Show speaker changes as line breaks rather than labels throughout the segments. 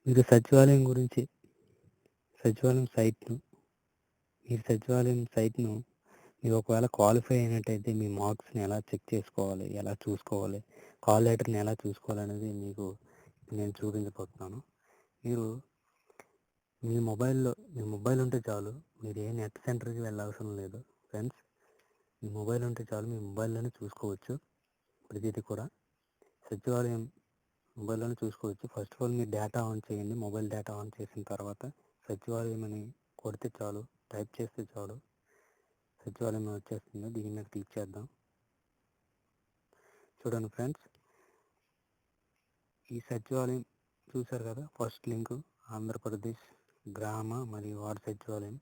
మీరు సచివాలయం గురించి సచివాలయం సైట్‌ను మీరు సచివాలయం సైట్‌ను మీరు ఒకవేళ క్వాలిఫై అయినట్టయితే మీ మార్క్స్‌ని ఎలా చెక్ చేసుకోవాలి? ఎలా చూసుకోవాలి? కాల్ లెటర్‌ని ఎలా చూసుకోవాలనేది మీకు నేను చూపించబోతున్నాను. మీరు మీ మొబైల్ ఉంటే చాలు. మీరు ఏ నెట్ సెంటర్‌కి వెళ్ళవసరం లేదు ఫ్రెండ్స్. మీ మొబైల్ ఉంటే చాలు. మీ మొబైల్‌లోనే చూసుకోవచ్చు ప్రతీది కూడా. సచివాలయం మొబైల్‌లోనే చూసుకోవచ్చు. ఫస్ట్ ఆఫ్ ఆల్ మీరు డేటా ఆన్ చేయండి. మొబైల్ డేటా ఆన్ చేసిన తర్వాత సచివాలయం అని కొడితే చాలు. టైప్ చేస్తే చాలు. సచివాలయం వచ్చేస్తుంది. దీని మీద క్లిక్ చేద్దాం. చూడండి ఫ్రెండ్స్, ఈ సచివాలయం చూసారు కదా, ఫస్ట్ లింకు ఆంధ్రప్రదేశ్ గ్రామ మరియు వార్డు సచివాలయం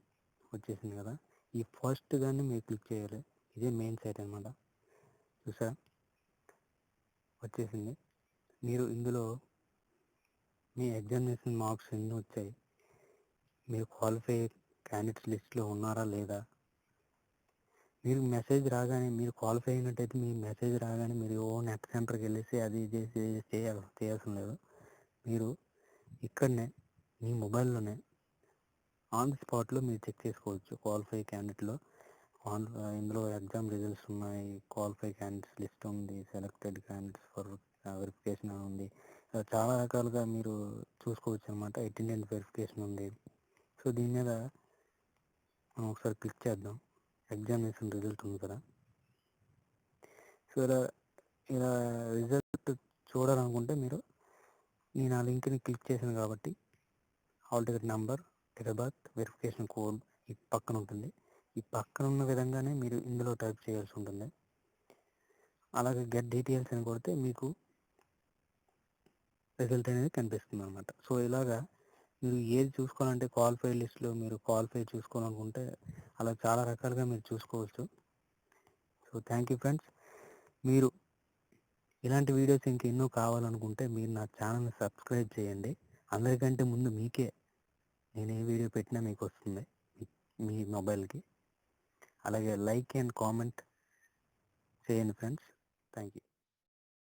వచ్చేసింది కదా. ఈ ఫస్ట్ దాన్ని మీరు క్లిక్ చేయాలి. ఇదే మెయిన్ సైట్ అనమాట. చూసా వచ్చేసింది. మీరు ఇందులో మీ ఎగ్జామినేషన్ మార్క్స్ ఎన్ని వచ్చాయి, మీరు క్వాలిఫై క్యాండిడేట్స్ లిస్ట్లో ఉన్నారా లేదా, మీరు మెసేజ్ రాగానే మీరు క్వాలిఫై అయినట్టయితే మీ మెసేజ్ రాగానే మీరు నెట్ సెంటర్కి వెళ్ళేసి అది చేసి చేయాల్సిన లేదు. మీరు ఇక్కడనే మీ మొబైల్లోనే ఆన్ ది స్పాట్లో మీరు చెక్ చేసుకోవచ్చు. క్వాలిఫై క్యాండిడేట్లో ఇందులో ఎగ్జామ్ రిజల్ట్స్ ఉన్నాయి, క్వాలిఫై క్యాండిడేట్స్ లిస్ట్ ఉంది, సెలెక్టెడ్ క్యాండిడేట్స్ ఫర్ వెరిఫికేషన్ అని ఉంది. చాలా రకాలుగా మీరు చూసుకోవచ్చు అనమాట. అటెండెన్స్ వెరిఫికేషన్ ఉంది. సో దీని మీద మనం ఒకసారి క్లిక్ చేద్దాం. ఎగ్జామినేషన్ రిజల్ట్ ఉంది కదా. సో ఇలా రిజల్ట్ చూడాలనుకుంటే మీరు నేను ఆ లింక్ని క్లిక్ చేశాను కాబట్టి hall ticket number, date of birth, verification code ఈ పక్కన ఉంటుంది. ఈ పక్కన ఉన్న విధంగానే మీరు ఇందులో టైప్ చేయాల్సి ఉంటుంది. అలాగే గెట్ డీటెయిల్స్ అని కొడితే మీకు రిజల్ట్ అనేది కనిపిస్తుంది అనమాట. సో ఇలాగా మీరు ఏది చూసుకోవాలంటే క్వాలిఫై లిస్ట్లో మీరు క్వాలిఫై చూసుకోవాలనుకుంటే అలా చాలా రకాలుగా మీరు చూసుకోవచ్చు. So thank you friends. మీరు ఇలాంటి వీడియోస్ ఇంకెన్నో కావాలనుకుంటే మీరు నా ఛానల్ని సబ్స్క్రైబ్ చేయండి. అందరికంటే ముందు మీకే నేను ఏ వీడియో పెట్టినా మీకు వస్తుంది మీ మొబైల్కి. అలాగే లైక్ అండ్ కామెంట్ చేయండి ఫ్రెండ్స్. Thank you.